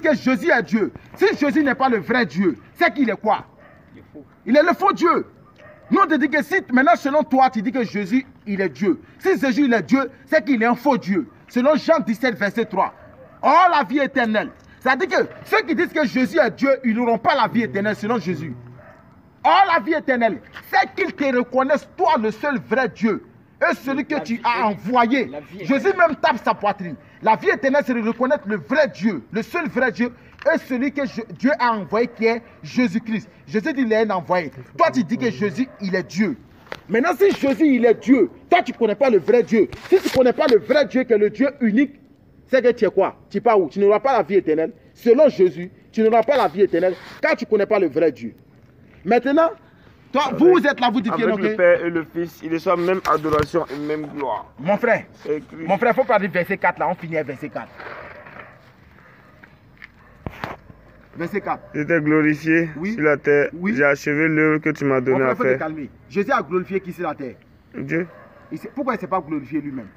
que Jésus est Dieu. Si Jésus n'est pas le vrai Dieu, c'est qu'il est quoi? Il est le faux Dieu. Nous, on te dit que si maintenant, selon toi, tu dis que Jésus, il est Dieu. Si Jésus, il est Dieu, c'est qu'il est un faux Dieu. Selon Jean 17, verset 3. Or, la vie éternelle. C'est-à-dire que ceux qui disent que Jésus est Dieu, ils n'auront pas la vie éternelle selon Jésus. Or, la vie éternelle, c'est qu'ils te reconnaissent, toi, le seul vrai Dieu. Et celui que tu as envoyé. Jésus même tape sa poitrine. La vie éternelle, c'est de reconnaître le vrai Dieu, le seul vrai Dieu, et celui que Dieu a envoyé, qui est Jésus-Christ. Jésus dit, il est un envoyé. Toi, tu dis que Jésus, il est Dieu. Maintenant, si Jésus, il est Dieu, toi, tu ne connais pas le vrai Dieu. Si tu ne connais pas le vrai Dieu, qui est le Dieu unique, c'est que tu es quoi? Tu pars où? Tu n'auras pas la vie éternelle. Selon Jésus, tu n'auras pas la vie éternelle, car tu ne connais pas le vrai Dieu. Maintenant, toi, vous êtes là, vous dites que le Père et le Fils, il reçoit même adoration et même gloire. Mon frère, il faut pas dire verset 4 là, on finit à verset 4. Verset 4. J'étais glorifié sur la terre, j'ai achevé l'œuvre que tu m'as donnée à faire. Calmer. Jésus a glorifié qui sur la terre? Dieu. Pourquoi il ne s'est pas glorifié lui-même?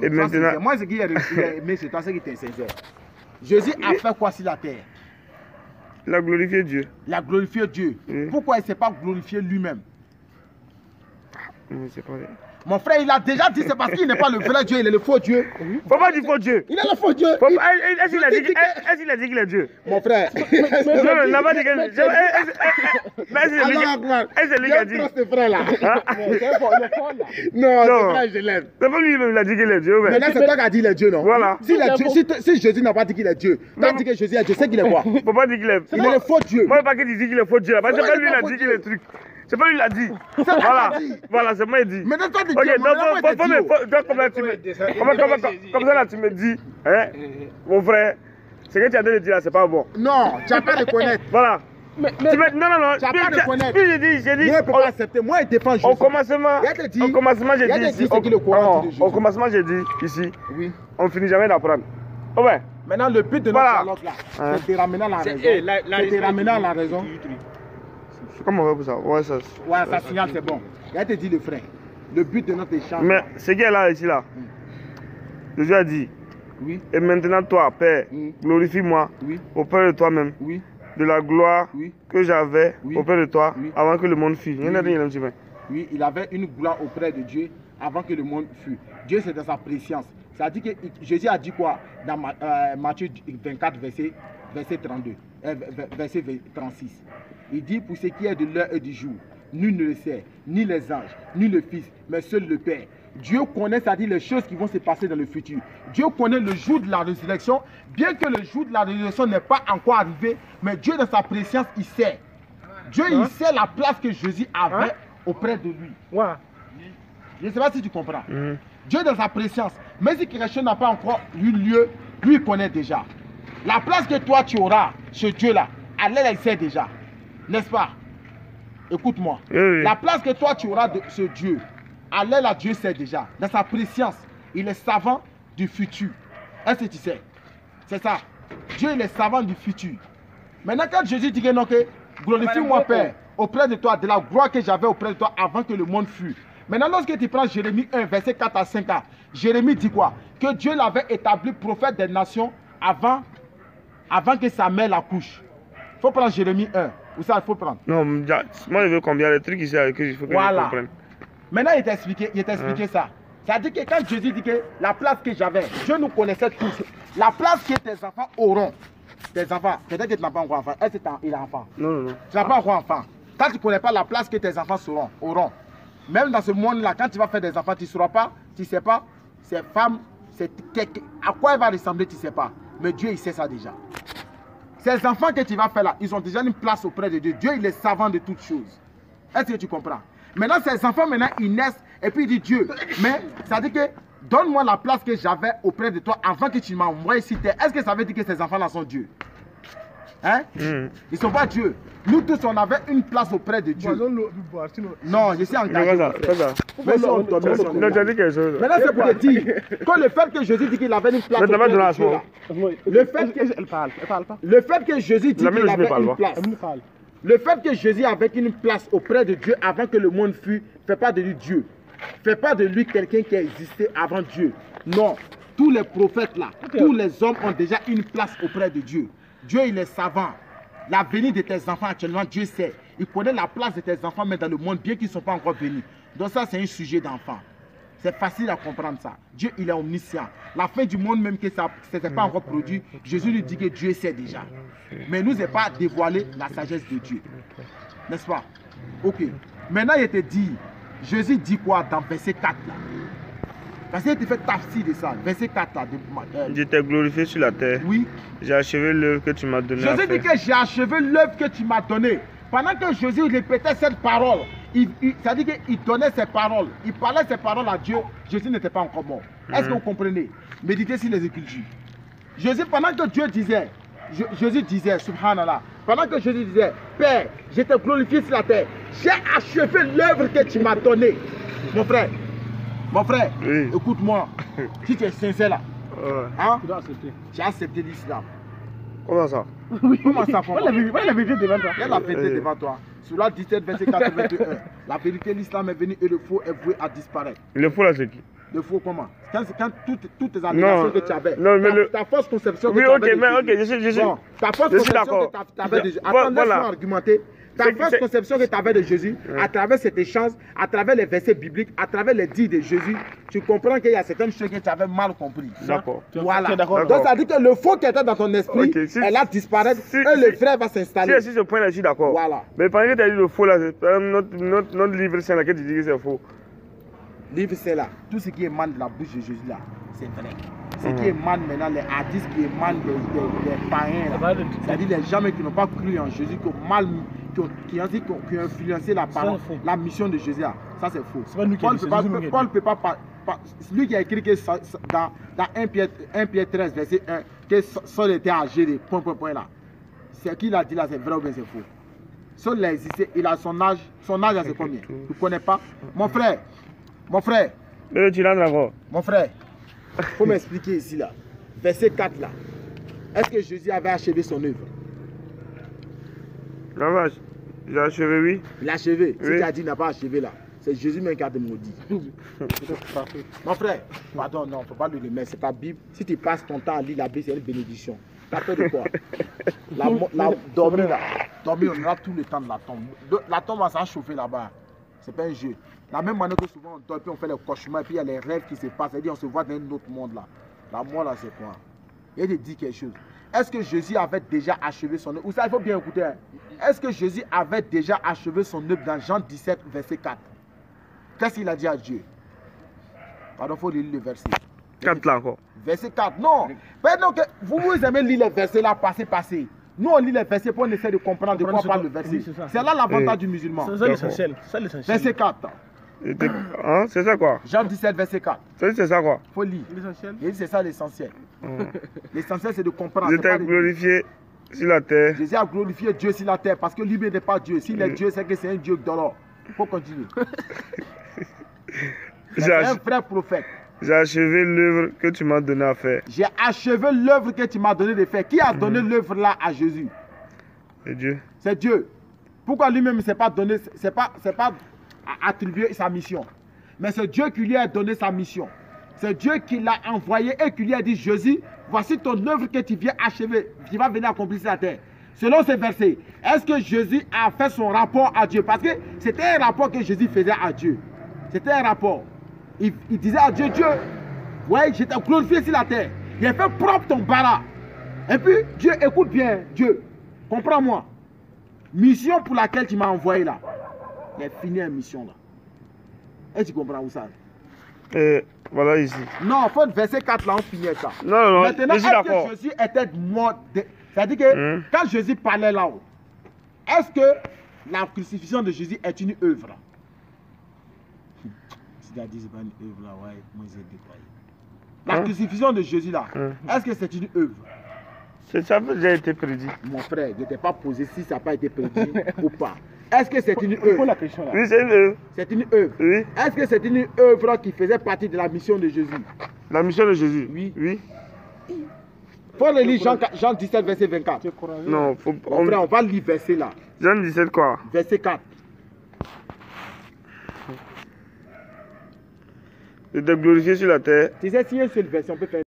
Et maintenant, moi, ce qui est aimé c'est toi, ce qui était sincère. Jésus a fait quoi sur la terre? Il a glorifié Dieu. Il a glorifié Dieu. Oui. Pourquoi il ne s'est pas glorifié lui-même? Mon frère, il a déjà dit c'est parce qu'il n'est pas le vrai Dieu, il est le faux Dieu. Faut pas dire faux Dieu. Il est le faux Dieu. Est-ce qu'il a dit qu'il est Dieu? Mon frère. Non, il n'a pas dit qu'il est Dieu. Est-ce que lui qui a dit? C'est vrai là. Non, c'est vrai, je l'aime. C'est pas lui qui a dit qu'il est Dieu. Maintenant, c'est toi qui as dit qu'il est Dieu, non? Voilà. Si Jésus n'a pas dit qu'il est Dieu, toi tu dis que Jésus est Dieu, c'est qu'il est quoi? Faut pas dire qu'il est. Il est le faux Dieu. Moi, pas qu'il dit qu'il est faux Dieu. Parce que c'est pas lui qui a dit qu'il est truc. C'est pas lui qui l'a dit. Voilà, c'est moi qui dit. Maintenant, toi, tu dis. Ok, comme ça, là, tu me dis, hein, mon frère, ce que tu as dit là, c'est pas bon. Non, tu n'as pas à reconnaître. Voilà. Non. Tu n'as pas à reconnaître. Puis j'ai dit. Moi, je ne peux pas accepter. Moi, il défend Jésus. Au commencement, j'ai dit ici. Au commencement, j'ai dit ici. Oui. On ne finit jamais d'apprendre. Ouais. Maintenant, le but de notre dialogue là, c'est de ramener à la raison. C'est de ramener à la raison. Comment on va pour ça? Ouais, ça signale, c'est bon. Il te dit le frère. Le but de notre échange. Mais ce qui est là, ici, là, Jésus a dit, oui. Et maintenant, toi, Père, glorifie-moi auprès de toi-même, de la gloire que j'avais auprès de toi avant que le monde fût. Oui, il avait une gloire auprès de Dieu avant que le monde fût. Dieu, c'est dans sa préscience. Ça dit que Jésus a dit quoi dans Matthieu 24, verset 32, verset 36. Il dit, pour ce qui est de l'heure et du jour, nul ne le sait, ni les anges, ni le Fils, mais seul le Père. Dieu connaît, c'est-à-dire les choses qui vont se passer dans le futur. Dieu connaît le jour de la résurrection, bien que le jour de la résurrection n'est pas encore arrivé, mais Dieu dans sa préscience, il sait. Dieu, il sait la place que Jésus avait auprès de lui. Je ne sais pas si tu comprends. Dieu dans sa préscience, même si quelque chose n'a pas encore eu lieu, lui, il connaît déjà. La place que toi, tu auras, ce Dieu-là, Allah, il sait déjà. N'est-ce pas? Écoute-moi. La place que toi, tu auras de ce Dieu, Allah, là, Dieu sait déjà. Dans sa préscience, il est savant du futur. Est-ce que tu sais? C'est ça. Dieu, il est savant du futur. Maintenant, quand Jésus dit que non, que glorifie-moi, Père, auprès de toi, de la gloire que j'avais auprès de toi avant que le monde fût. Maintenant, lorsque tu prends Jérémie 1, verset 4 à 5, Jérémie dit quoi? Que Dieu l'avait établi prophète des nations avant que sa mère l'accouche. Il faut prendre Jérémie 1. Où ça, il faut prendre? Non, moi je veux combien de trucs ici avec il faut que je comprenne. Maintenant, il t'a expliqué ça. Ça dit que quand Jésus dit que la place que j'avais, Dieu nous connaissait tous. La place que tes enfants auront. Tes enfants, peut-être que tu n'as pas encore enfant. Est-ce qu'il a enfant? Non. Tu n'as pas encore enfant. Quand tu ne connais pas la place que tes enfants auront. Même dans ce monde-là, quand tu vas faire des enfants, tu ne sauras pas, tu ne sais pas, ces femmes, à quoi elle va ressembler, tu ne sais pas. Mais Dieu, il sait ça déjà. Ces enfants que tu vas faire là, ils ont déjà une place auprès de Dieu. Dieu, il est savant de toutes choses. Est-ce que tu comprends? Maintenant, ces enfants, ils naissent et puis ils disent Dieu. Mais ça dit que donne-moi la place que j'avais auprès de toi avant que tu m'envoies ici. Est-ce que ça veut dire que ces enfants-là sont Dieu? Hein? Ils ne sont pas Dieu. Nous tous, on avait une place auprès de Dieu. Non, je suis engagé. Maintenant, c'est pour te dire que le fait que Jésus dit qu'il avait une place auprès de Dieu, le fait que Jésus dit qu'il avait une place, le fait que Jésus avait une place auprès de Dieu avant que le monde fût, ne fait pas de lui Dieu. Ne fait pas de lui quelqu'un qui a existé avant Dieu. Non. tous les prophètes là, tous les hommes ont déjà une place auprès de Dieu. Dieu, il est savant. L'avenir de tes enfants actuellement, Dieu sait. Il connaît la place de tes enfants, mais dans le monde, bien qu'ils ne sont pas encore venus. Donc ça, c'est un sujet d'enfant. C'est facile à comprendre ça. Dieu, il est omniscient. La fin du monde, même que ça ne s'est pas encore produit, Jésus lui dit que Dieu sait déjà. Mais il ne nous a pas dévoilé la sagesse de Dieu. N'est-ce pas? Ok. Maintenant, il te dit, Jésus dit quoi dans verset 4 là? Parce qu'il te fait tafsir de ça. Verset 4 là. Je t'ai glorifié sur la terre. Oui. J'ai achevé l'œuvre que tu m'as donnée. Jésus dit que j'ai achevé l'œuvre que tu m'as donnée. Pendant que Jésus répétait cette parole, c'est-à-dire qu'il donnait ses paroles, il parlait ses paroles à Dieu, Jésus n'était pas encore mort. Est-ce que vous comprenez? Méditez sur les Écritures. Jésus, pendant que Dieu disait, Jésus disait, subhanallah, pendant que Jésus disait, Père, je t'ai glorifié sur la terre, j'ai achevé l'œuvre que tu m'as donnée. Mon frère, oui. Écoute-moi, si tu es sincère là, hein, tu dois accepter. J'ai accepté l'islam. Comment ça? Oui. Comment ça? La vérité devant toi. Il y a la vérité devant toi. Sur la 17, verset 81. La vérité, l'islam est venu et le faux est voué à disparaître. Le faux là, c'est qui? Le faux comment? Quand toutes tes allégations que tu avais. Non, mais ta fausse conception que oui, tu avais. Oui, ok, je suis. Bon, ta fausse conception que tu avais de Jésus. Attends, laisse-moi argumenter. Ta fausse conception que tu avais de Jésus, à travers cet échange, à travers les versets bibliques, à travers les dits de Jésus, tu comprends qu'il y a certaines choses que tu avais mal compris. D'accord. Voilà. Donc ça dit que le faux qui était dans ton esprit, elle a disparu et le vrai va s'installer. Si ce point-là, je suis d'accord. Voilà. Mais pendant que tu as dit le faux là, notre livre c'est là que tu dis que c'est faux. Livre c'est là. Tout ce qui émane de la bouche de Jésus là, c'est vrai. Ce qui émane maintenant, les hadiths qui émanent des païens, c'est-à-dire les gens qui n'ont pas cru en Jésus, qui ont influencé la mission de Jésus. Ça c'est faux. Paul ne peut pas, lui qui a écrit que dans 1 Pierre 13, verset 1, que Saul était âgé de point là. Ce qu'il a dit là, c'est vrai ou bien c'est faux. Saul a existé, il a son âge c'est combien? Tu ne connais pas? Mon frère. Mais tu l'as d'accord. Mon frère. Il faut m'expliquer ici là. Verset 4 là. Est-ce que Jésus avait achevé son œuvre? J'ai achevé, oui. Il a achevé. Oui. Si tu as dit qu'il n'a pas achevé là, c'est Jésus même qui a maudit. Mon frère, pardon, non, il ne faut pas le remettre. C'est ta Bible. Si tu passes ton temps à lire la Bible, c'est une bénédiction. Tu as peur de quoi? Dormir là. Dormir, on aura tout le temps de la tombe. La tombe va s'en chauffer là-bas. C'est pas un jeu. La même manière que souvent on dort, puis on fait les cauchemars, et puis il y a les rêves qui se passent, c'est-à-dire on se voit dans un autre monde là. La mort là, c'est quoi? Il te dit quelque chose. Est-ce que Jésus avait déjà achevé son œuvre? Ou ça, il faut bien écouter. Hein? Est-ce que Jésus avait déjà achevé son œuvre dans Jean 17, verset 4? Qu'est-ce qu'il a dit à Dieu? Pardon, il faut lire le verset. 4 là encore. Verset 4, non. Mais donc, vous aimez lire les versets là, passer. Nous, on lit les versets pour on essaie de comprendre de quoi parle le verset. C'est là l'avantage du musulman. C'est l'essentiel. Verset 4. Hein? C'est ça quoi? Jean 17, verset 4. C'est ça quoi? Il faut lire. C'est ça l'essentiel. L'essentiel, c'est de comprendre. Je t'ai glorifié sur la terre. Jésus a glorifié Dieu sur la terre parce que lui n'est pas Dieu. S'il est Dieu, c'est que c'est un Dieu d'or. Il faut continuer. C'est un vrai prophète. J'ai achevé l'œuvre que tu m'as donné à faire. J'ai achevé l'œuvre que tu m'as donné de faire. Qui a donné l'œuvre là à Jésus? C'est Dieu. C'est Dieu. Pourquoi lui-même ne s'est pas donné, c'est pas attribué sa mission. Mais c'est Dieu qui lui a donné sa mission. C'est Dieu qui l'a envoyé et qui lui a dit, Jésus, voici ton œuvre que tu viens achever, qui va venir accomplir sur la terre. Selon ces versets, est-ce que Jésus a fait son rapport à Dieu? Parce que c'était un rapport que Jésus faisait à Dieu. C'était un rapport. Il disait à Dieu, Dieu, ouais, je t'ai glorifié sur la terre. Il a fait propre ton bara. Et puis, Dieu, écoute bien, Dieu, comprends-moi. Mission pour laquelle tu m'as envoyé là. Il a fini une mission là. Est-ce que tu comprends où ça? Voilà ici. Non, faut verset 4 là, on finit ça. Non, maintenant, est-ce que Jésus était mort? C'est-à-dire que quand Jésus parlait là-haut, est-ce que la crucifixion de Jésus est une œuvre? Si tu as dit c'est pas une œuvre là, ouais, moi j'ai détaillé. La crucifixion de Jésus là, est-ce que c'est une œuvre? Ça a déjà été prédit. Mon frère, je ne t'ai pas posé si ça n'a pas été prédit ou pas. Est-ce que c'est une œuvre? La question, là. Oui, c'est une œuvre. C'est une œuvre. Oui. Est-ce que c'est une œuvre qui faisait partie de la mission de Jésus? La mission de Jésus? Oui. Faut le lire Jean 17, verset 24. Non, faut... Mon frère, on va lire verset là. Jean 17 quoi? Verset 4. Je t'ai glorifié sur la terre. Tu sais, si un seul verset, on peut faire